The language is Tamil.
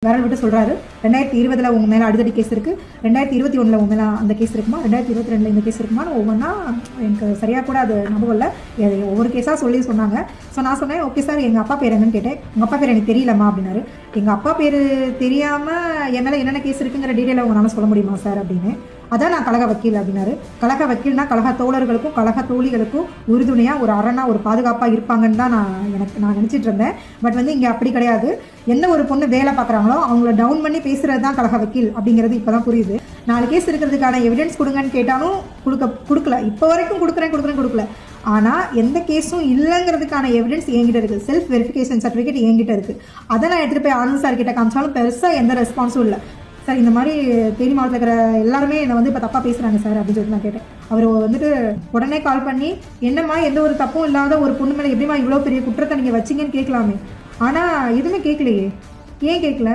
விரல் விட்டு சொல்கிறாரு. 2020 உங்கள் மேலே அடிதடி கேஸ் இருக்குது, 2021 உங்கள் மேலே அந்த கேஸ் இருக்குமா, 2022 இந்த கேஸ் இருக்குமான்னு ஒவ்வொன்றா எனக்கு சரியாக கூட அது ஞாபகம் இல்லை. ஒவ்வொரு கேஸாக சொன்னாங்க. ஸோ நான் சொன்னேன், ஓகே சார் எங்கள் அப்பா பேர் என்னன்னு கேட்டேன். உங்கள் அப்பா பேர் எனக்கு தெரியலம்மா அப்படின்னாரு. எங்கள் அப்பா பேர் தெரியாமல் என் மேலே என்னென்ன கேஸ் இருக்குங்கிற டீட்டெயிலை உங்களால் சொல்ல முடியுமா சார் அப்படின்னு. அதான் நான் கழக வக்கீல் அப்படின்னாரு. கழக வக்கீல்னா கழக தோழர்களுக்கும் கழக தோழிகளுக்கும் உறுதுணையாக ஒரு அரணா ஒரு பாதுகாப்பாக இருப்பாங்கன்னு தான் நான் நினச்சிட்டு இருந்தேன். பட் இங்கே அப்படி கிடையாது. எந்த ஒரு பொண்ணு வேலை பார்க்குறாங்களோ அவங்கள டவுன் பண்ணி பேசுகிறது தான் கழக வக்கீல் அப்படிங்கிறது இப்போ தான் புரியுது. 4 கேஸ் இருக்கிறதுக்கான எவிடன்ஸ் கொடுங்கன்னு கேட்டாலும் கொடுக்கல. இப்போ வரைக்கும் கொடுக்கல. ஆனால் எந்த கேஸும் இல்லைங்கிறதுக்கான எவிடன்ஸ் என்கிட்ட இருக்குது. செல்ஃப் வெரிஃபிகேஷன் சர்டிஃபிகேட் என்கிட்ட இருக்குது. அதை நான் எடுத்துகிட்டு போய் ஆனந்த் சார் கிட்ட காமிச்சாலும் பெருசாக எந்த ரெஸ்பான்ஸும் இல்லை. சார் இந்த மாதிரி தேனி மாவட்டத்தில் இருக்கிற எல்லாருமே என்னை இப்போ தப்பாக பேசுகிறாங்க சார் அப்படின்னு சொல்லிட்டு நான் கேட்டேன். அவர் உடனே கால் பண்ணி, என்னம்மா எந்த ஒரு தப்பும் இல்லாத ஒரு பொண்ணு மேலே எப்படிமா இவ்வளோ பெரிய குற்றத்தை நீங்கள் வச்சிங்கன்னு கேட்கலாமே. ஆனால் எதுவுமே கேட்கலையே. ஏன் கேட்கல?